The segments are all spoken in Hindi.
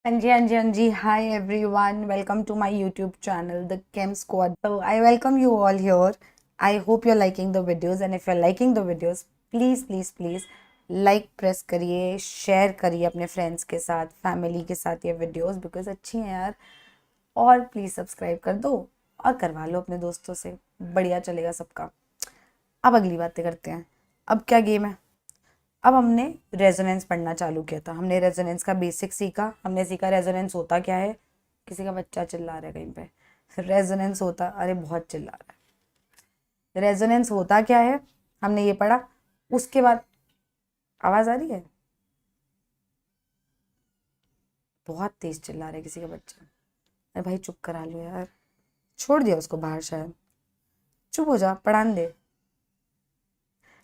हाँ जी, हाँ जी, हाँ जी. Hi everyone, welcome to my YouTube channel, The Chem Squad. So I welcome you all here. I hope you're liking the videos, and if you're liking the videos, please like press करिए, share करिए अपने friends के साथ, family के साथ ये videos because अच्छी हैं यार. और प्लीज सब्सक्राइब कर दो और करवा लो अपने दोस्तों से, बढ़िया चलेगा सबका. अब अगली बातें करते हैं. अब क्या गेम है? अब हमने रेजोनेंस पढ़ना चालू किया था. हमने रेजोनेंस का बेसिक सीखा. हमने सीखा रेजोनेंस होता क्या है. किसी का बच्चा चिल्ला रहा है कहीं पे. रेजोनेंस होता, अरे बहुत चिल्ला रहा है. रेजोनेंस होता क्या है हमने ये पढ़ा. उसके बाद आवाज आ रही है. बहुत तेज चिल्ला रहा है किसी का बच्चा. अरे भाई चुप करा लो यार. छोड़ दिया उसको बाहर शायद. चुप हो जा, पढ़ान दे.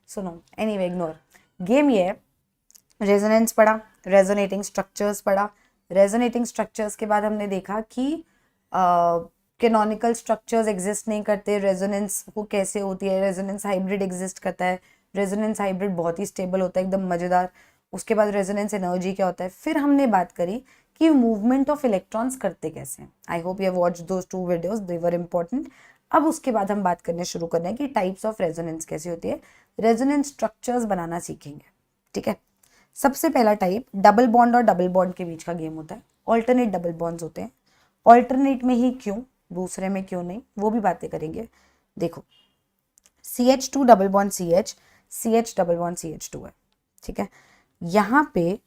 सुनो, एनीवे इग्नोर. गेम ये है. रेजोनेंस पढ़ा, रेजोनेटिंग स्ट्रक्चर्स पढ़ा. रेजोनेटिंग स्ट्रक्चर्स के बाद हमने देखा कि कैनोनिकल स्ट्रक्चर्स एग्जिस्ट नहीं करते. रेजोनेंस वो कैसे होती है. रेजोनेंस हाइब्रिड एग्जिस्ट करता है. रेजोनेंस हाइब्रिड बहुत ही स्टेबल होता है, एकदम मजेदार. उसके बाद रेजोनेंस एनर्जी क्या होता है. फिर हमने बात करी कि मूवमेंट ऑफ इलेक्ट्रॉन्स करते कैसे हैं. I hope you watch those 2 videos, they were important. अब उसके बाद हम बात करने शुरू कर रहे हैं कि टाइप्स ऑफ रेजोनेंस कैसे होती है. रेजोनेंस स्ट्रक्चर्स बनाना सीखेंगे. ठीक है. सबसे पहला टाइप डबल बॉन्ड और डबल बॉन्ड के बीच का गेम होता है. ऑल्टरनेट डबल बॉन्ड्स होते हैं. ऑल्टरनेट में ही क्यों, दूसरे में क्यों नहीं, वो भी बातें करेंगे. देखो, CH2 double bond CH, CH double bond CH2 है. ठीक है. यहाँ पे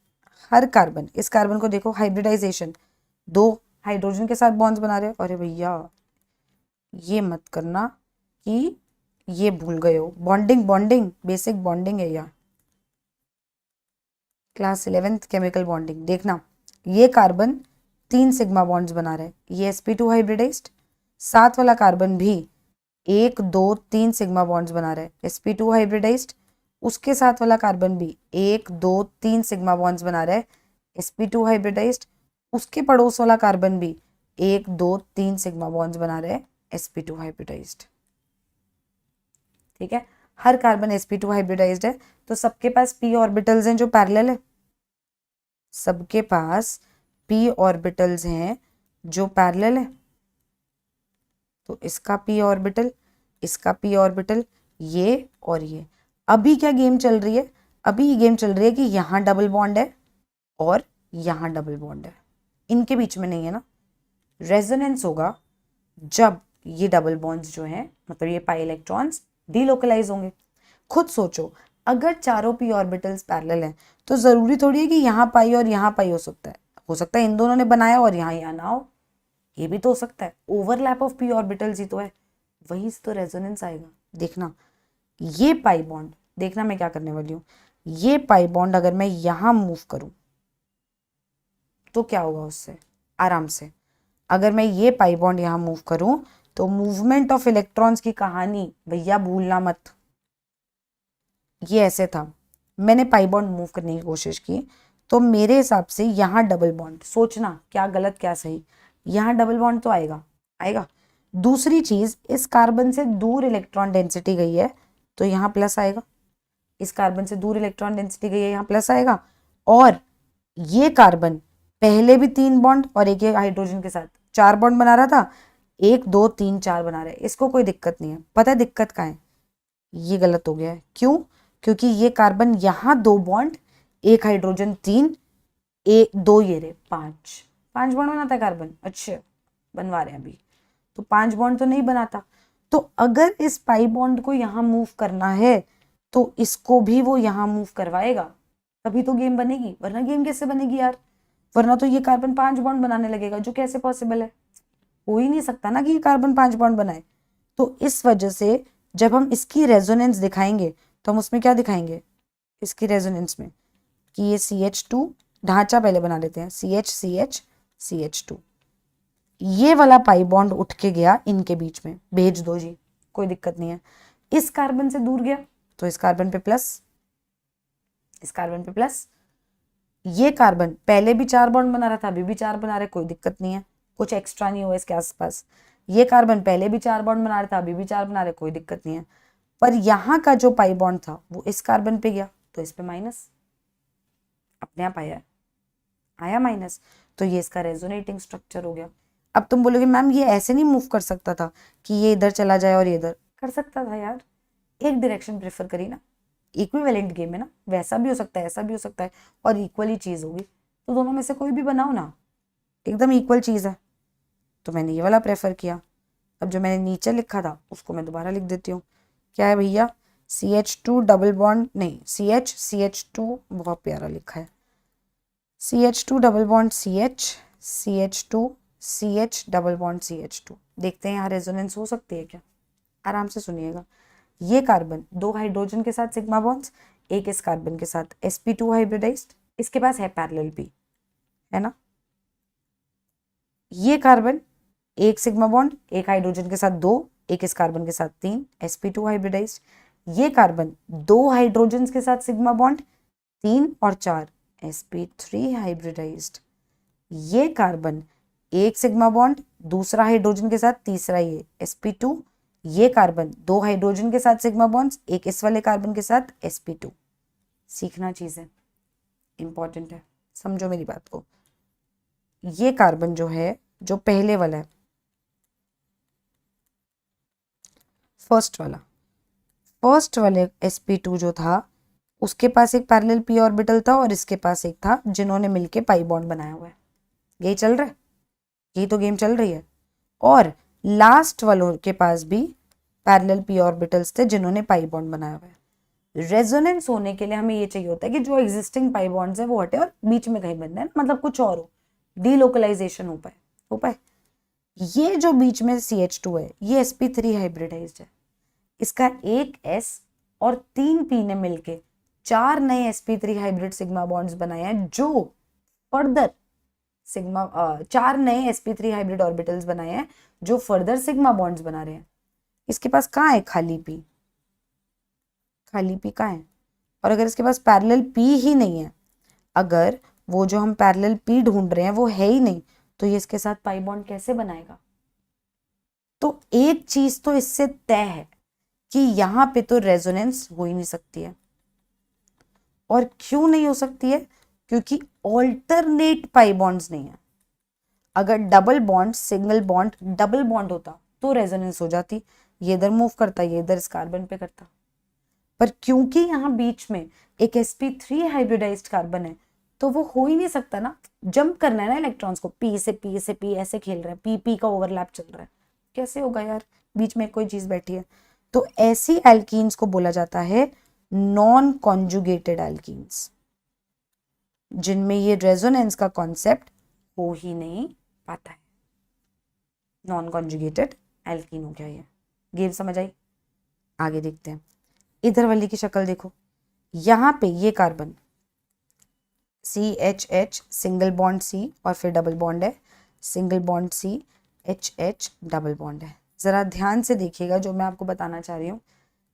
हर कार्बन, इस कार्बन को देखो, हाइब्रिडाइजेशन, 2 हाइड्रोजन के साथ बॉन्ड्स बना रहे हो. अरे भैया ये मत करना कि ये भूल गए हो. बॉन्डिंग बॉन्डिंग बेसिक बॉन्डिंग है यार. Class 11th chemical bonding. देखना, ये कार्बन 3 सिग्मा बॉन्ड्स बना रहे हैं. ये sp2 हाइब्रिडाइज्ड. साथ वाला कार्बन भी 1 2 3 सिग्मा बॉन्ड्स बना रहे हैं. sp2 hybridised. उसके साथ वाला कार्बन भी 1 2 3 सिग्मा बॉन्ड्स बना रहा है. sp2 hybridised. उसके पड़ोस वाला कार्बन भी 1 2 3 सिग्मा बॉन्ड्स बना रहे हैं. sp2 hybridised. ठीक है. हर कार्बन sp2 हाइब्रिडाइज्ड है. तो सबके पास p ऑर्बिटल्स हैं जो पैरेलल है. सबके पास p ऑर्बिटल्स हैं जो पैरेलल है. तो इसका p ऑर्बिटल, इसका p ऑर्बिटल, ये और ये. अभी क्या गेम चल रही है. अभी ये गेम चल रही है कि यहाँ डबल बॉन्ड है और यहाँ डबल बॉन्ड है. इनके बीच में नहीं है ना. रेजोनेंस होगा जब ये डबल बॉन्ड्स जो हैं, मतलब ये पाई इलेक्ट्रॉन्स डीलोकलाइज होंगे. खुद सोचो, अगर चारों p ऑर्बिटल्स पैरेलल हैं तो जरूरी थोड़ी है कि यहाँ पाई और यहाँ पाई हो सकता है. हो सकता है इन दोनों ने बनाया और यहाँ ना हो. ये भी तो हो सकता है. ओवरलैप ऑफ p ऑर्बिटल्स ही तो है. वही तो रेजोनेंस आएगा. देखना, ये पाई बॉन्ड, देखना मैं क्या करने वाली हूँ. ये पाई बॉन्ड अगर मैं यहाँ मूव करूँ तो क्या होगा उससे. आराम से. अगर मैं ये पाई बॉन्ड यहाँ मूव करूँ तो मूवमेंट ऑफ इलेक्ट्रॉन्स की कहानी भैया भूलना मत. ये ऐसे था. मैंने पाई बॉन्ड मूव करने की कोशिश की तो मेरे हिसाब से यहाँ डबल बॉन्ड, सोचना क्या गलत क्या सही, यहाँ डबल बॉन्ड तो आएगा. आएगा. दूसरी चीज, इस कार्बन से दूर इलेक्ट्रॉन डेंसिटी गई है तो यहाँ प्लस आएगा. इस कार्बन से दूर इलेक्ट्रॉन डेंसिटी गई है, यहाँ प्लस आएगा. और ये कार्बन पहले भी 3 बॉन्ड और एक हाइड्रोजन के साथ 4 बॉन्ड बना रहा था. 1 2 3 4 बना रहा है. इसको कोई दिक्कत नहीं है. पता है दिक्कत कहाँ है. ये गलत हो गया है. क्यों. क्योंकि ये कार्बन यहाँ 2 बॉन्ड, एक हाइड्रोजन 3, एक 2 ये रे 5 बॉन्ड बनाता है कार्बन. अच्छे बनवा रहे हैं अभी. तो 5 बॉन्ड तो नहीं बनाता. तो अगर इस पाई बॉन्ड को यहाँ मूव करना है तो इसको भी वो यहाँ मूव करवाएगा, तभी तो गेम बनेगी. वरना गेम कैसे बनेगी यार. वरना तो ये कार्बन 5 बॉन्ड बनाने लगेगा, जो कैसे पॉसिबल है. हो ही नहीं सकता ना कि ये कार्बन 5 बॉन्ड बनाए. तो इस वजह से जब हम इसकी रेजोनेंस दिखाएंगे तो हम उसमें क्या दिखाएंगे, इसकी रेजोनेंस में, कि ये CH2 ढांचा पहले बना लेते हैं. CH CH CH2. ये वाला पाई बॉन्ड उठ के गया इनके बीच में, भेज दो जी, कोई दिक्कत नहीं है. इस कार्बन से दूर गया तो इस कार्बन पे प्लस, इस कार्बन पे प्लस. ये कार्बन पहले भी 4 बॉन्ड बना रहा था, अभी भी 4 बना रहा है, कोई दिक्कत नहीं है. कुछ एक्स्ट्रा नहीं हुआ इसके आसपास. ये कार्बन पहले भी 4 बॉन्ड बना रहा था, अभी भी 4 बना रहा है, कोई दिक्कत नहीं है. पर यहाँ का जो पाई बॉन्ड था वो इस कार्बन पे गया तो इस पे माइनस. अपने आप आया, आया माइनस. तो ये इसका रेजोनेटिंग स्ट्रक्चर हो गया। अब तुम बोलोगे मैम ये ऐसे नहीं मूव कर सकता था कि ये इधर चला जाए और ये इधर, कर सकता था यार, एक डायरेक्शन प्रेफर करी ना, इक्विवेलेंट गेम है ना, वैसा भी हो सकता है ऐसा भी हो सकता है और इक्वली चीज होगी, तो दोनों में से कोई भी बनाओ ना, एकदम इक्वल चीज है। तो मैंने ये वाला प्रेफर किया। अब जो मैंने नीचे लिखा था उसको मैं दोबारा लिख देती हूँ। क्या है भैया, CH2 डबल बॉन्ड, नहीं CH2 बहुत प्यारा लिखा है, CH2 double bond CH2 CH double bond CH2। देखते हैं यहाँ रेजोनेंस हो सकती है क्या, आराम से सुनिएगा। ये कार्बन 2 हाइड्रोजन के साथ सिग्मा बॉन्ड्स, एक इस कार्बन के साथ sp2 हाइब्रिडाइज्ड, इसके पास है पैरेलल p, है ना। ये कार्बन एक सिग्मा बॉन्ड, एक हाइड्रोजन के साथ 2, एक इस कार्बन के साथ 3 sp2 हाइब्रिडाइज्ड। ये कार्बन 2 हाइड्रोजन के साथ सिग्मा बॉन्ड 3 और 4 sp3 हाइब्रिडाइज्ड। ये कार्बन एक सिग्मा बॉन्ड, दूसरा हाइड्रोजन के साथ, तीसरा ये sp2। ये कार्बन 2 हाइड्रोजन के साथ सिग्मा बॉन्ड्स, एक इस वाले कार्बन के साथ sp2। सीखना चीज है, इंपॉर्टेंट है, समझो मेरी बात को। ये कार्बन जो है, जो पहले वाला है, फर्स्ट वाले sp2 जो था उसके पास एक पैरेलल p ऑर्बिटल था और इसके पास एक था, जिन्होंने मिलके पाई बॉन्ड बनाया हुआ है। यही चल रहा है, यही तो गेम चल रही है। और लास्ट वालों के पास भी पैरेलल p ऑर्बिटल्स थे जिन्होंने पाई बॉन्ड बनाया हुआ है। रेजोनेंस होने के लिए हमें ये चाहिए होता है कि जो एग्जिस्टिंग पाई बॉन्ड्स है वो हटे और बीच में कहीं बनना है, मतलब कुछ और हो, डीलोकलाइजेशन हो पाए। ये जो बीच में CH2 है ये sp3 हाइब्रिडाइज्ड है, इसका एक S और 3 P ने मिलके 4 नए sp3 हाइब्रिड सिग्मा बॉन्ड्स बनाए हैं, जो फर्दर सिग्मा 4 नए sp3 हाइब्रिड ऑर्बिटल्स बनाए हैं जो फर्दर सिग्मा बॉन्ड्स बना रहे हैं। इसके पास कहाँ है खाली P कहाँ है। और अगर इसके पास पैरेलल P ही नहीं है, अगर वो जो हम पैरेलल P ढूंढ रहे हैं वो है ही नहीं, तो ये इसके साथ पाई बॉन्ड कैसे बनाएगा। तो एक चीज तो इससे तय है कि यहाँ पे तो रेजोनेंस हो ही नहीं सकती है। और क्यों नहीं हो सकती है, क्योंकि ऑल्टरनेट पाई बॉन्ड्स नहीं है। अगर double bond, single bond, double bond होता तो रेजोनेंस हो जाती, ये इधर मूव करता, ये इधर इस कार्बन पे करता। पर क्योंकि यहाँ बीच में एक sp3 हाइब्रिडाइज्ड कार्बन है, तो वो हो ही नहीं सकता ना, जंप करना है ना इलेक्ट्रॉन्स को, p से p ऐसे खेल रहा है, p का ओवरलैप चल रहा है, कैसे होगा यार, बीच में कोई चीज बैठी है। तो ऐसी एल्कीन्स को बोला जाता है नॉन कॉन्जुगेटेड एल्कीन्स, जिनमें ये रेजोनेंस का कॉन्सेप्ट हो ही नहीं पाता है। नॉन कॉन्जुगेटेड एल्कीन हो गया ये। गेम समझ आई, आगे देखते हैं। इधर वाली की शक्ल देखो, यहां पे ये carbon CHH single bond C और फिर डबल बॉन्ड है, single bond CHH double bond है। जरा ध्यान से देखिएगा जो मैं आपको बताना चाह रही हूँ।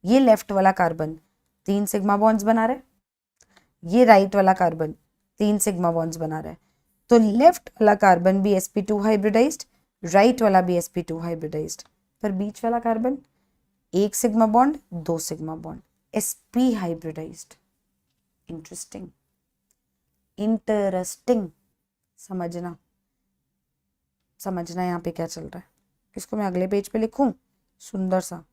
ये लेफ्ट वाला कार्बन 3 सिग्मा बॉन्ड्स बना रहा है, ये राइट वाला कार्बन 3 सिग्मा बॉन्ड्स बना रहा है। तो लेफ्ट वाला कार्बन भी sp2 हाइब्रिडाइज्ड, राइट वाला भी sp2 हाइब्रिडाइज्ड, पर बीच वाला carbon 1 sigma bond 2 sigma bond sp hybridised. Interesting, समझना यहाँ पे क्या चल रहा है। इसको मैं अगले पेज पे लिखूं सुंदर सा।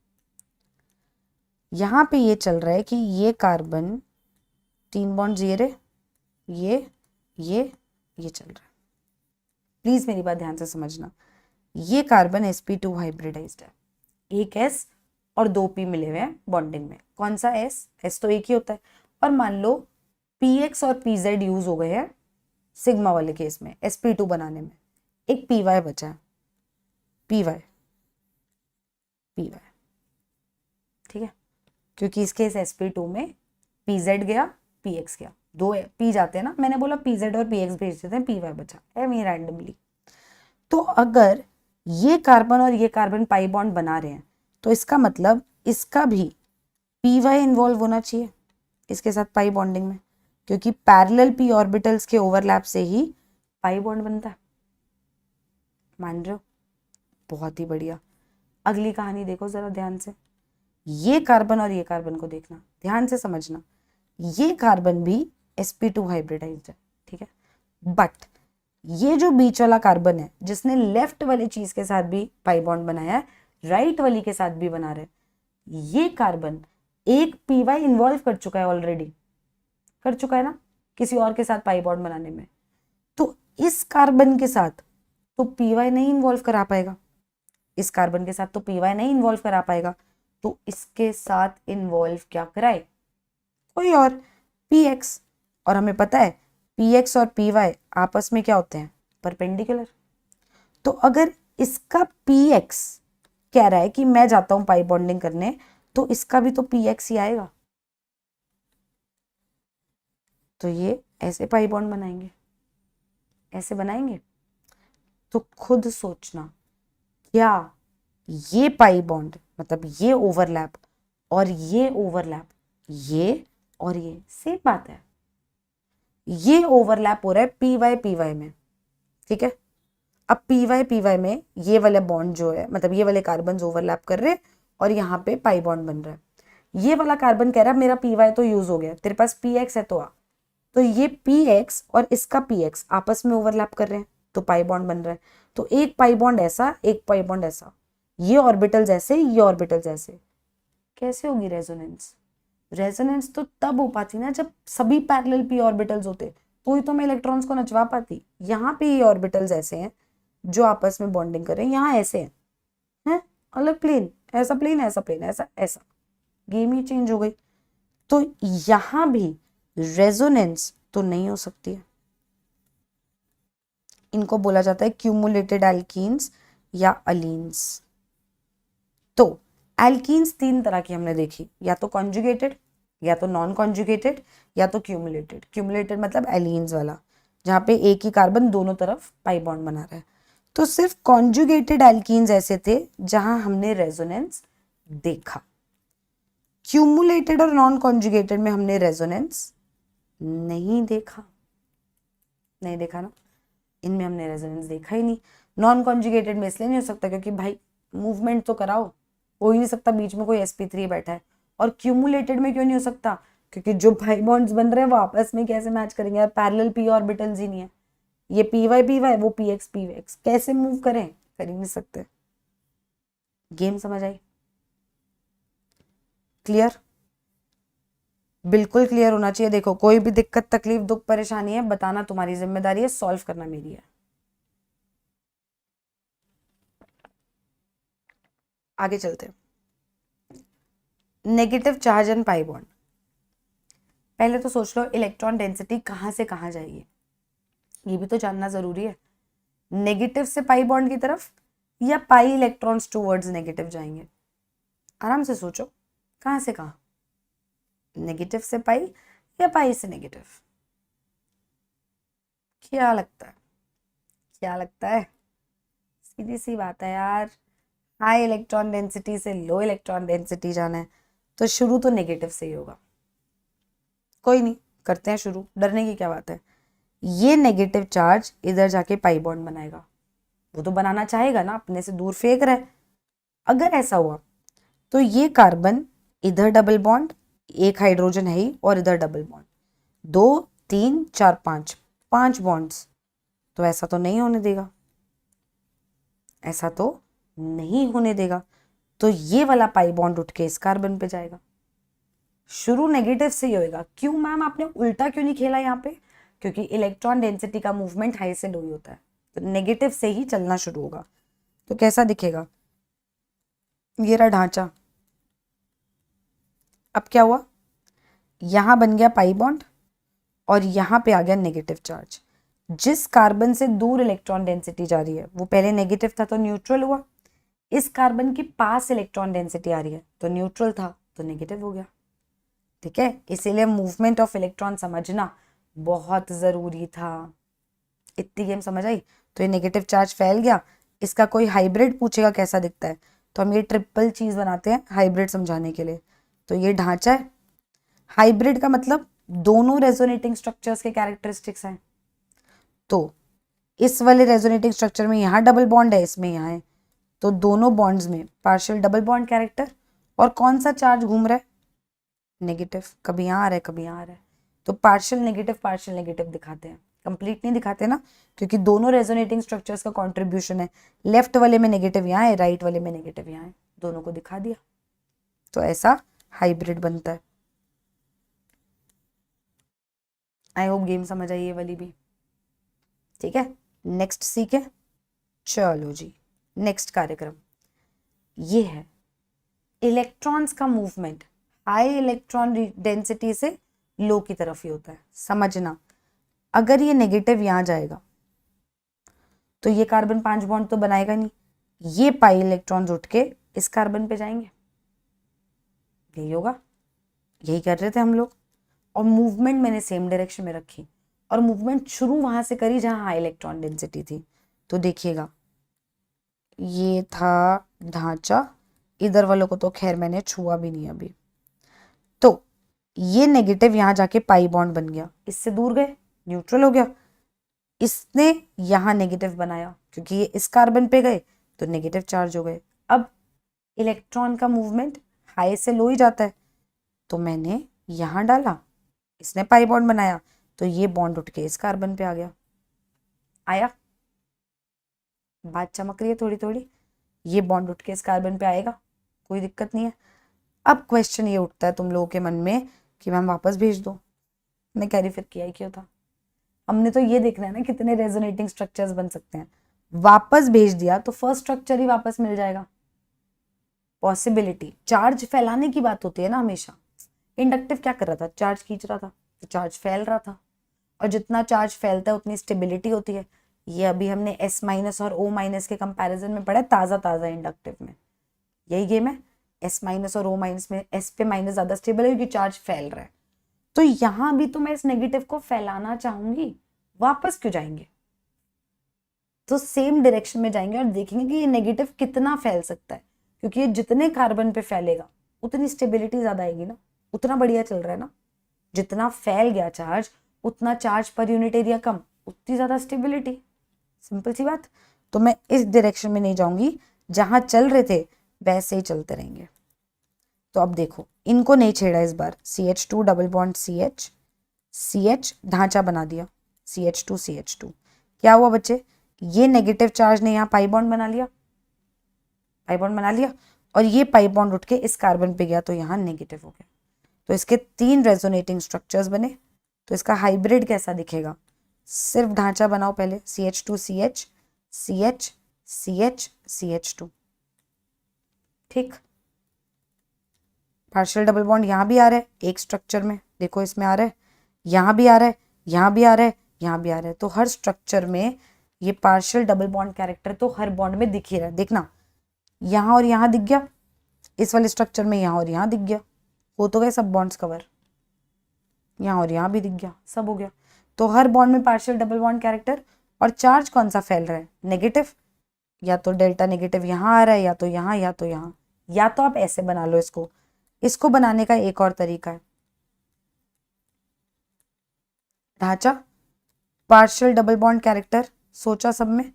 यहाँ पे ये चल रहा है कि ये कार्बन 3 बॉन्ड ये चल रहा है। प्लीज मेरी बात ध्यान से समझना, ये कार्बन sp2 हाइब्रिडाइज्ड है, एक S और 2 P मिले हुए हैं बॉन्डिंग में। कौन सा S तो एक ही होता है। और मान लो px और pz यूज हो गए हैं सिग्मा वाले केस में sp2 बनाने में, एक py बचा है, py ठीक है, क्योंकि इसके इस sp2 में pz गया px गया, 2 p जाते हैं ना, मैंने बोला pz और px भेज देते हैं, py बचा है मैं रैंडमली। तो अगर ये कार्बन और ये कार्बन पाई बॉन्ड बना रहे हैं तो इसका मतलब इसका भी py इन्वॉल्व होना चाहिए इसके साथ पाई बॉन्डिंग में, क्योंकि पैरेलल p ऑर्बिटल्स के ओवरलैप से ही पाई बॉन्ड बनता है। मान रहे हो, बहुत ही बढ़िया। अगली कहानी देखो जरा ध्यान से, ये कार्बन और ये कार्बन को देखना, ध्यान से समझना। ये कार्बन भी sp2 हाइब्रिडाइज्ड है, ठीक है, बट ये जो बीच वाला कार्बन है जिसने लेफ्ट वाली चीज के साथ भी पाई बॉन्ड बनाया है, राइट वाली के साथ भी बना रहे, ये कार्बन एक पी वाई इन्वॉल्व कर चुका है, ऑलरेडी कर चुका है ना किसी और के साथ पाई बॉन्ड बनाने में। तो इस कार्बन के साथ तो पी वाई नहीं इन्वॉल्व करा पाएगा, इस कार्बन के साथ तो पी वाई नहीं इन्वॉल्व करा पाएगा, तो इसके साथ इन्वॉल्व क्या कराए, कोई और पी एक्स। और हमें पता है पी एक्स और पी वाई आपस में क्या होते हैं, परपेंडिकुलर। तो अगर इसका पी एक्स कह रहा है कि मैं जाता हूं पाई बॉन्डिंग करने, तो इसका भी तो पी एक्स ही आएगा। तो ये ऐसे पाई बॉन्ड बनाएंगे, ऐसे बनाएंगे। तो खुद सोचना, क्या ये पाई बॉन्ड मतलब ये ओवरलैप और ये ओवरलैप, ये और ये सेम बात है, ये ओवरलैप हो रहा है पी वाई में, ठीक है। अब पी वाई में ये वाला बॉन्ड जो है मतलब ये वाले कार्बन ओवरलैप कर रहे हैं और यहाँ पे पाई बॉन्ड बन रहा है। ये वाला कार्बन कह रहा है मेरा पी वाई तो यूज हो गया, तेरे पास पी एक्स है तो आ। तो ये पी एक्स और इसका पी एक्स आपस में ओवरलैप कर रहे हैं तो पाई बॉन्ड बन रहा है। तो एक पाई बॉन्ड ऐसा, एक पाई बॉन्ड ऐसा, ये ऑर्बिटल्स ऐसे, ये ऑर्बिटल्स ऐसे, कैसे होगी रेजोनेंस? रेजोनेंस तो तब हो पाती ना जब सभी पैरेलल पी ऑर्बिटल्स होते, तो ही तो मैं इलेक्ट्रॉन्स को नचवा पाती। यहाँ पे ये ऑर्बिटल्स ऐसे हैं जो आपस में बॉन्डिंग कर रहे हैं, यहाँ ऐसे हैं अलग प्लेन, ऐसा प्लेन, ऐसा प्लेन, ऐसा ऐसा, गेम ही चेंज हो गई। तो यहाँ भी रेजोनेंस तो नहीं हो सकती है। इनको बोला जाता है क्यूमुलेटेड एल्कीन्स या अलीन्स। तो एल्कीन्स तीन तरह की हमने देखी, या तो कॉन्जुगेटेड, या तो नॉन कॉन्जुगेटेड, या तो क्यूमुलेटेड। क्यूमुलेटेड मतलब एलीन्स वाला, जहाँ पे एक ही कार्बन दोनों तरफ पाई बॉन्ड बना रहा है। तो सिर्फ कॉन्जुगेटेड एल्कीन्स ऐसे थे जहां हमने रेजोनेंस देखा। क्यूमुलेटेड और नॉन कॉन्जुगेटेड में हमने रेजोनेंस नहीं देखा, नहीं देखा ना, इनमें हमने रेजोनेंस देखा ही नहीं। नॉन कॉन्जुगेटेड में इसलिए नहीं हो सकता क्योंकि भाई मूवमेंट तो कराओ, हो ही नहीं सकता बीच में कोई sp3 बैठा है। और क्यूमुलेटेड में क्यों नहीं हो सकता, क्योंकि जो पाई बॉन्ड्स बन रहे हैं वो आपस में कैसे मैच करेंगे यार, पैरेलल पी ऑर्बिटल्स ही नहीं है। ये पी वाई वो पी एक्स कैसे मूव करें, कर ही नहीं सकते। गेम समझ आई? क्लियर? बिल्कुल क्लियर होना चाहिए। देखो कोई भी दिक्कत तकलीफ दुख परेशानी है बताना तुम्हारी जिम्मेदारी है, सॉल्व करना मेरी है। आगे चलते हैं। Negative charge and pi bond. पहले तो सोच लो इलेक्ट्रॉन डेंसिटी कहां से कहां जाएगी, ये भी तो जानना जरूरी है। नेगेटिव से पाई बॉन्ड की तरफ या पाई इलेक्ट्रॉन्स टूवर्ड्स नेगेटिव जाएंगे, आराम से सोचो कहां से कहां, नेगेटिव से पाई या पाई से नेगेटिव, क्या लगता है? क्या लगता है? सीधी सी बात है यार, हाई इलेक्ट्रॉन डेंसिटी से लो इलेक्ट्रॉन डेंसिटी जाना है तो शुरू तो नेगेटिव से ही होगा। कोई नहीं, करते हैं शुरू, डरने की क्या बात है। ये नेगेटिव चार्ज इधर जाके पाई बॉन्ड बनाएगा, वो तो बनाना चाहेगा ना, अपने से दूर फेंक रहा है। अगर ऐसा हुआ तो ये कार्बन इधर डबल बॉन्ड, एक हाइड्रोजन है ही, और इधर डबल बॉन्ड, 2 3 4 5, 5 बॉन्ड्स, तो ऐसा तो नहीं होने देगा, ऐसा तो नहीं होने देगा। तो ये वाला पाई बॉन्ड उठ के इस कार्बन पे जाएगा। शुरू नेगेटिव से ही होएगा। क्यों मैम आपने उल्टा क्यों नहीं खेला यहाँ पे? क्योंकि इलेक्ट्रॉन डेंसिटी का मूवमेंट हाई से लो ही होता है, तो नेगेटिव से ही चलना शुरू होगा। तो कैसा दिखेगा? ये रहा ढांचा। अब क्या हुआ, यहां बन गया पाई बॉन्ड और यहां पे आ गया नेगेटिव चार्ज। जिस कार्बन से दूर इलेक्ट्रॉन डेंसिटी जा रही है वो पहले नेगेटिव था तो न्यूट्रल हुआ, इस कार्बन के पास इलेक्ट्रॉन डेंसिटी आ रही है तो न्यूट्रल था तो नेगेटिव हो गया। ठीक है, इसीलिए मूवमेंट ऑफ इलेक्ट्रॉन समझना बहुत जरूरी था। इतनी गेम समझ आई? तो ये नेगेटिव चार्ज फैल गया। इसका कोई हाइब्रिड पूछेगा कैसा दिखता है तो हम ये ट्रिपल चीज बनाते हैं हाइब्रिड समझाने के लिए। तो ये ढांचा है, हाइब्रिड का मतलब दोनों रेजोनेटिंग स्ट्रक्चर्स के कैरेक्टरिस्टिक्स हैं। तो इस वाले रेजोनेटिंग स्ट्रक्चर में यहाँ डबल बॉन्ड है, इसमें यहाँ है, तो दोनों बॉन्ड्स में पार्शियल डबल बॉन्ड कैरेक्टर। और कौन सा चार्ज घूम रहा है? नेगेटिव, कभी यहाँ आ रहा है कभी यहाँ आ रहा है, तो पार्शियल नेगेटिव दिखाते हैं। कंप्लीट नहीं दिखाते ना, क्योंकि दोनों रेजोनेटिंग स्ट्रक्चर्स का कंट्रीब्यूशन है। लेफ्ट वाले में नेगेटिव यहाँ है, राइट वाले में नेगेटिव यहाँ है, दोनों को दिखा दिया। तो ऐसा हाइब्रिड बनता है। आई होप गेम समझ आई ये वाली भी। ठीक है, नेक्स्ट सीखे। चलो जी, नेक्स्ट कार्यक्रम ये है इलेक्ट्रॉन्स का मूवमेंट हाई इलेक्ट्रॉन डेंसिटी से लो की तरफ ही होता है। समझना, अगर ये नेगेटिव यहां जाएगा तो ये कार्बन 5 बॉन्ड तो बनाएगा नहीं, ये पाई इलेक्ट्रॉन्स उठ के इस कार्बन पे जाएंगे। यही होगा, यही कर रहे थे हम लोग। और मूवमेंट मैंने सेम डायरेक्शन में रखी और मूवमेंट शुरू वहां से करी जहां हाई इलेक्ट्रॉन डेंसिटी थी। तो देखिएगा, ये था ढांचा, इधर वालों को तो खैर मैंने छुआ भी नहीं अभी। तो ये नेगेटिव यहां जाके पाई बॉन्ड बन गया, इससे दूर गए, न्यूट्रल हो गया। इसने यहां नेगेटिव बनाया क्योंकि ये इस कार्बन पे गए तो नेगेटिव चार्ज हो गए। अब इलेक्ट्रॉन का मूवमेंट हाई से लो ही जाता है, तो मैंने यहां डाला, इसने पाई बॉन्ड बनाया, तो ये बॉन्ड उठ के इस कार्बन पे आ गया। आया, बात चमक रही है थोड़ी थोड़ी। ये बॉन्ड उठ के इस कार्बन पे आएगा, कोई दिक्कत नहीं है। अब क्वेश्चन ये उठता है तुम लोगों के मन में कि मैम वापस भेज दो, मैं कैरी फिर किया ही क्यों था। हमने तो ये देखना है ना कितने रेजोनेटिंग स्ट्रक्चर्स बन सकते हैं। वापस भेज दिया तो फर्स्ट स्ट्रक्चर ही वापस मिल जाएगा। पॉसिबिलिटी, चार्ज फैलाने की बात होती है ना हमेशा। इंडक्टिव क्या कर रहा था, चार्ज खींच रहा था, तो चार्ज फैल रहा था, और जितना चार्ज फैलता है उतनी स्टेबिलिटी होती है। ये अभी हमने S माइनस और O माइनस के कंपैरिजन में पढ़ा है, ताज़ा ताज़ा इंडक्टिव में यही गेम है। S माइनस और O माइनस में S पे माइनस ज़्यादा स्टेबल है क्योंकि चार्ज फैल रहा है। तो यहां भी तो मैं इस नेगेटिव को फैलाना चाहूंगी, वापस क्यों जाएंगे, तो सेम डायरेक्शन में जाएंगे और देखेंगे कि ये नेगेटिव कितना फैल सकता है, क्योंकि ये जितने कार्बन पे फैलेगा उतनी स्टेबिलिटी ज्यादा आएगी ना, उतना बढ़िया चल रहा है ना। जितना फैल गया चार्ज, उतना चार्ज पर यूनिट एरिया कम, उतनी ज्यादा स्टेबिलिटी। सिंपल सी बात। तो मैं इस डायरेक्शन में नहीं जाऊंगी, जहां चल रहे थे वैसे ही चलते रहेंगे। तो अब देखो, इनको नहीं छेड़ा इस बार। CH2 double bond CH, CH ढांचा बना दिया, CH2 CH2। क्या हुआ बच्चे, ये नेगेटिव चार्ज ने यहाँ पाई बॉन्ड बना लिया, पाई बॉन्ड बना लिया, और ये पाई बॉन्ड उठ के इस कार्बन पे गया तो यहाँ नेगेटिव हो गया। तो इसके 3 रेजोनेटिंग स्ट्रक्चर्स बने। तो इसका हाइब्रिड कैसा दिखेगा, सिर्फ ढांचा बनाओ पहले, CH2 CH, CH CH CH2। ठीक, पार्शियल डबल बॉन्ड यहाँ भी आ रहा है एक स्ट्रक्चर में, देखो इसमें आ रहा है, यहाँ भी आ रहा है, यहाँ भी आ रहा है, यहाँ भी आ रहा है। तो हर स्ट्रक्चर में ये पार्शियल डबल बॉन्ड कैरेक्टर तो हर बॉन्ड में दिख ही रहा है। देखना, यहाँ और यहाँ दिख गया, इस वाले स्ट्रक्चर में यहाँ और यहाँ दिख गया, हो तो गए सब बॉन्ड्स कवर। यहाँ और यहाँ भी दिख गया, सब हो गया। तो हर बॉन्ड में पार्शियल डबल बॉन्ड कैरेक्टर, और चार्ज कौन सा फैल रहा है, नेगेटिव। या तो डेल्टा नेगेटिव यहाँ आ रहा है, या तो यहाँ, या तो यहाँ। या तो आप ऐसे बना लो इसको। इसको बनाने का एक और तरीका है, ढांचा, पार्शियल डबल बॉन्ड कैरेक्टर सोचा सब में,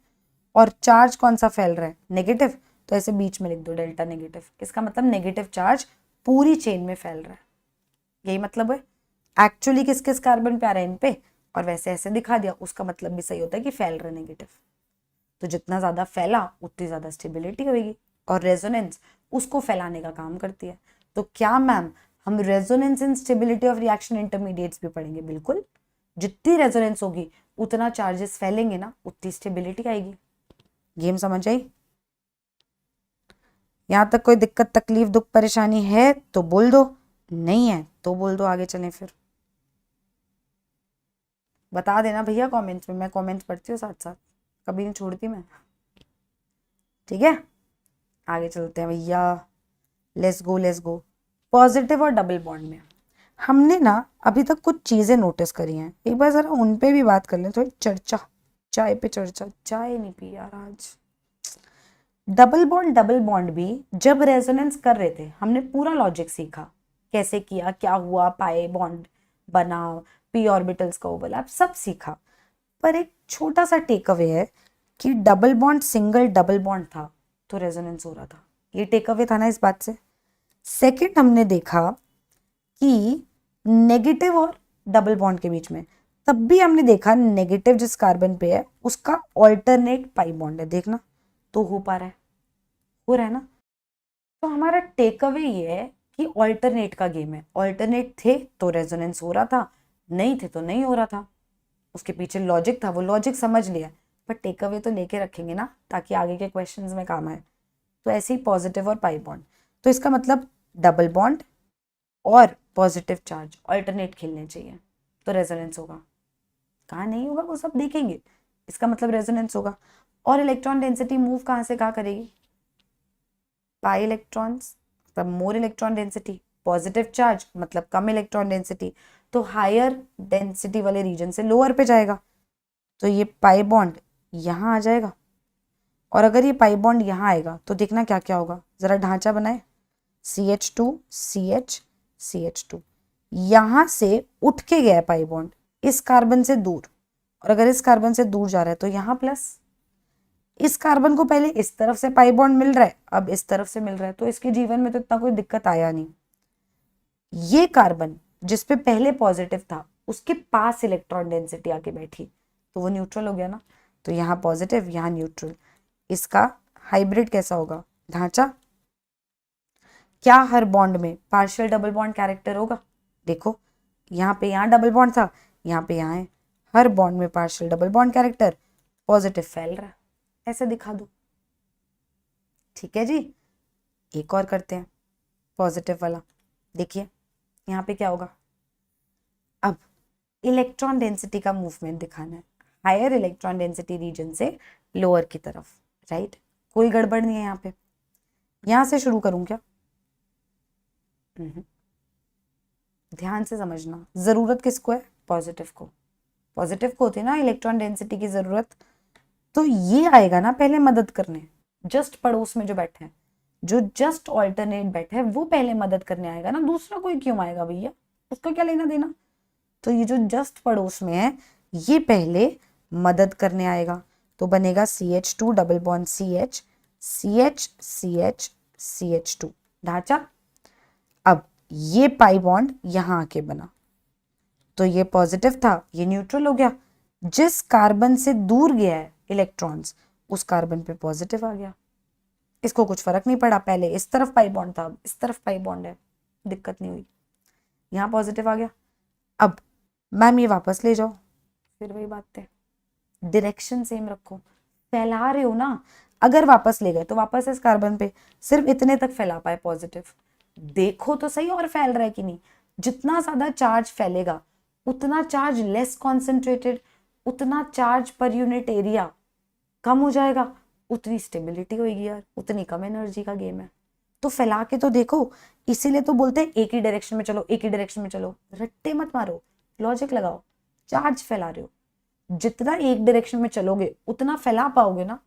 और चार्ज कौन सा फैल रहा है, नेगेटिव। तो ऐसे बीच में लिख दो डेल्टा नेगेटिव। इसका मतलब नेगेटिव चार्ज पूरी चेन में फैल रहा है, यही मतलब है। एक्चुअली किस किस कार्बन पे आ रहा है, इन पे, और वैसे ऐसे दिखा दिया, उसका मतलब भी सही होता है कि फैल रहा है नेगेटिव। तो जितना ज्यादा फैला उतनी ज्यादा स्टेबिलिटी होगी, और रेजोनेंस उसको फैलाने का काम करती है। तो क्या मैम हम resonance in stability of reaction intermediates भी पढ़ेंगे? बिल्कुल। जितनी रेजोनेंस होगी उतना चार्जेस फैलेंगे ना, उतनी स्टेबिलिटी आएगी। गेम समझ आई? यहाँ तक कोई दिक्कत तकलीफ दुख परेशानी है तो बोल दो, नहीं है तो बोल दो, आगे चलें फिर। बता देना भैया कमेंट्स में, मैं कमेंट्स पढ़ती हूँ साथ साथ, कभी नहीं छोड़ती मैं। ठीक है, आगे चलते हैं भैया। Let's go, let's go. Positive और डबल बॉन्ड में हमने ना अभी तक कुछ चीजें नोटिस करी हैं, एक बार जरा उन पे भी बात कर लें, थोड़ी चर्चा, चाय पे चर्चा। चाय नहीं पी यार आज। डबल बॉन्ड भी जब रेजोनेंस कर रहे थे, हमने पूरा लॉजिक सीखा, कैसे किया, क्या हुआ, पाए बॉन्ड बना, पी ऑर्बिटल्स का ओवरलैप, सब सीखा। पर एक छोटा सा टेक अवे है कि double bond single double bond था तो रेजोनेंस हो रहा था, ये टेक अवे था ना इस बात से। सेकंड, हमने देखा कि नेगेटिव और डबल बॉन्ड के बीच में तब भी हमने देखा नेगेटिव जिस कार्बन पे है उसका ऑल्टरनेट पाई बॉन्ड है, देखना तो हो पा रहा है, हो रहा है ना। तो हमारा टेक अवे ये है कि ऑल्टरनेट का गेम है, ऑल्टरनेट थे तो रेजोनेंस हो रहा था, नहीं थे तो नहीं हो रहा था, उसके पीछे लॉजिक था, वो लॉजिक समझ लिया, पर टेक अवे तो लेके रखेंगे ना ताकि आगे के क्वेश्चंस में काम आए। तो ऐसे ही पॉजिटिव और पाई बॉन्ड, तो इसका मतलब डबल बॉन्ड और पॉजिटिव चार्ज ऑल्टरनेट खेलने चाहिए तो रेजोनेंस होगा, कहाँ नहीं होगा वो सब देखेंगे, इसका मतलब रेजोनेंस होगा। और इलेक्ट्रॉन डेंसिटी मूव कहाँ से कहाँ करेगी, पाई इलेक्ट्रॉन्स मतलब more electron density, positive charge मतलब कम इलेक्ट्रॉन डेंसिटी, तो हायर डेंसिटी वाले रीजन से लोअर पे जाएगा, तो ये पाई बॉन्ड यहाँ आ जाएगा। और अगर ये पाई बॉन्ड यहाँ आएगा तो देखना क्या क्या होगा, जरा ढांचा बनाए, CH2 CH CH2, यहां से उठ के गया है पाई बॉन्ड इस कार्बन से दूर, और अगर इस कार्बन से दूर जा रहा है तो यहाँ प्लस, इस कार्बन को पहले इस तरफ से पाई बॉन्ड मिल रहा है, अब इस तरफ से मिल रहा है, तो इसके जीवन में तो इतना कोई दिक्कत आया नहीं। ये कार्बन जिसपे पहले पॉजिटिव था उसके पास इलेक्ट्रॉन डेंसिटी आके बैठी तो वो न्यूट्रल हो गया ना, तो यहाँ पॉजिटिव यहाँ न्यूट्रल, इसका हाइब्रिड कैसा होगा, ढांचा। क्या हर बॉन्ड में पार्शियल डबल बॉन्ड कैरेक्टर होगा, देखो यहाँ पे यहाँ डबल बॉन्ड था, यहाँ पे यहाँ है, हर बॉन्ड में partial double bond character, positive फैल रहा है, ऐसे दिखा दो, ठीक है जी। एक और करते हैं पॉजिटिव वाला, देखिए यहाँ पे क्या होगा, अब इलेक्ट्रॉन डेंसिटी का मूवमेंट दिखाना है, हायर इलेक्ट्रॉन डेंसिटी रीजन से लोअर की तरफ, राइट, कोई गड़बड़ नहीं है यहाँ पे। यहाँ से शुरू करूँ क्या, ध्यान से समझना, जरूरत किसको है, पॉजिटिव को, पॉजिटिव को होती है ना इलेक्ट्रॉन डेंसिटी की जरूरत, तो ये आएगा ना पहले मदद करने, जस्ट पड़ोस में जो बैठे हैं, जो जस्ट ऑल्टरनेट बैठे हैं वो पहले मदद करने आएगा ना, दूसरा कोई क्यों आएगा भैया, उसका क्या लेना देना। तो ये जो जस्ट पड़ोस में है ये पहले मदद करने आएगा, तो बनेगा CH2 double bond CH CH CH CH2 ढांचा। अब ये पाई बॉन्ड यहां आके बना, तो ये पॉजिटिव था ये न्यूट्रल हो गया, जिस कार्बन से दूर गया है इलेक्ट्रॉन्स उस कार्बन पे पॉजिटिव आ गया, इसको कुछ फर्क नहीं पड़ा, पहले इस तरफ पाई बॉन्ड था इस तरफ पाई बॉन्ड है, दिक्कत नहीं हुई, यहाँ पॉजिटिव आ गया। अब मैम ये वापस ले जाओ, फिर वही बात है, डायरेक्शन सेम रखो, फैला रहे हो ना, अगर वापस ले गए तो वापस इस कार्बन पे सिर्फ इतने तक फैला पाए पॉजिटिव, देखो तो सही और फैल रहा है कि नहीं, जितना ज्यादा चार्ज फैलेगा उतना चार्ज लेस कॉन्सेंट्रेटेड, उतना चार्ज पर यूनिट एरिया कम हो जाएगा, उतनी स्टेबिलिटी होगी यार, उतनी कम एनर्जी का गेम है, तो फैला के तो देखो, इसीलिए तो बोलते हैं एक ही डायरेक्शन में चलो एक ही डायरेक्शन में चलो, रट्टे मत मारो, लॉजिक लगाओ, चार्ज फैला रहे हो, जितना एक डायरेक्शन में चलोगे उतना फैला पाओगे ना,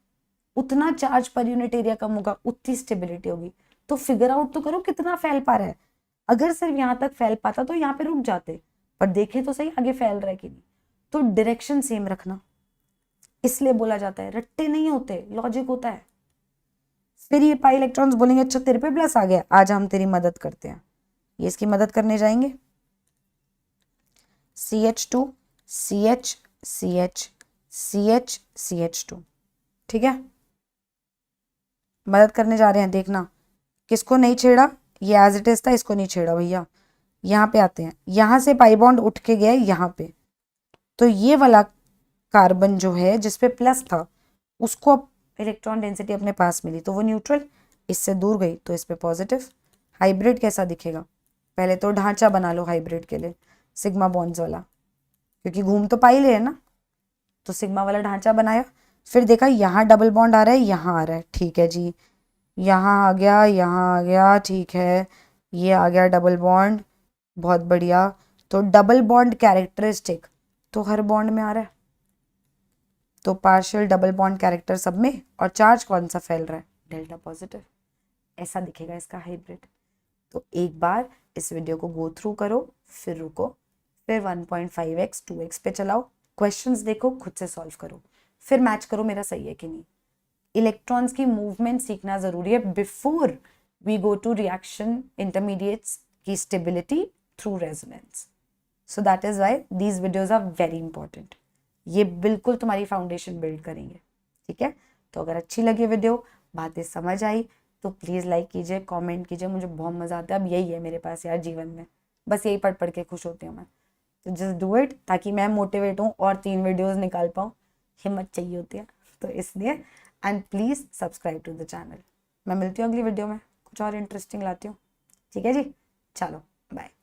उतना चार्ज पर यूनिट एरिया कम होगा, उतनी स्टेबिलिटी होगी, तो फिगर आउट तो करो कितना फैल पा रहा है, अगर सिर्फ यहाँ तक फैल पाता तो यहाँ पे रुक जाते, पर देखे तो सही आगे फैल रहा है कि नहीं, तो डायरेक्शन सेम रखना, इसलिए बोला जाता है, रट्टे नहीं होते, लॉजिक होता है। फिर ये पाई इलेक्ट्रॉन्स बोलेंगे अच्छा तेरे पे प्लस आ गया, आज हम तेरी मदद करते हैं, ये इसकी मदद करने जाएंगे, CH2 CH CH CH CH2, ठीक है, मदद करने जा रहे हैं, देखना किसको नहीं छेड़ा, ये एज इट इज था इसको नहीं छेड़ा भैया, यहाँ पे आते हैं, यहाँ से पाई बॉन्ड उठ के गया यहाँ पे, तो ये वाला कार्बन जो है जिसपे प्लस था उसको इलेक्ट्रॉन डेंसिटी अपने पास मिली तो वो न्यूट्रल, इससे दूर गई तो इस पे पॉजिटिव, हाइब्रिड कैसा दिखेगा, पहले तो ढांचा बना लो हाइब्रिड के लिए, सिग्मा बॉन्ड्स वाला, क्योंकि घूम तो पाई ले है ना, तो सिग्मा वाला ढांचा बनाया, फिर देखा यहाँ डबल बॉन्ड आ रहा है यहाँ आ रहा है, ठीक है जी, यहाँ आ गया यहाँ आ गया, ठीक है, ये आ गया डबल बॉन्ड, बहुत बढ़िया, तो डबल बॉन्ड कैरेक्टरिस्टिक तो हर बॉन्ड में आ रहा है, तो पार्शियल डबल बॉन्ड कैरेक्टर सब में, और चार्ज कौन सा फैल रहा है, डेल्टा पॉजिटिव, ऐसा दिखेगा इसका हाइब्रिड। तो एक बार इस वीडियो को गो थ्रू करो, फिर रुको, फिर 1.5x 2x पे चलाओ, क्वेश्चंस देखो, खुद से सॉल्व करो, फिर मैच करो मेरा सही है कि नहीं। इलेक्ट्रॉन्स की मूवमेंट सीखना जरूरी है before we go to reaction intermediates की stability through resonance. So that is why these videos are very important. ये बिल्कुल तुम्हारी फाउंडेशन बिल्ड करेंगे, ठीक है। तो अगर अच्छी लगी वीडियो, बातें समझ आई, तो प्लीज़ लाइक कीजिए, कमेंट कीजिए, मुझे बहुत मज़ा आता है। अब यही है मेरे पास यार जीवन में, बस यही पढ़ के खुश होती हूँ मैं। तो जस्ट डू इट, ताकि मैं मोटिवेट हूँ और 3 वीडियोज़ निकाल पाऊँ। हिम्मत चाहिए होती है, तो इसलिए। And please subscribe to the channel. मैं मिलती हूँ अगली वीडियो में, कुछ और इंटरेस्टिंग लाती हूँ, ठीक है जी। चलो बाय।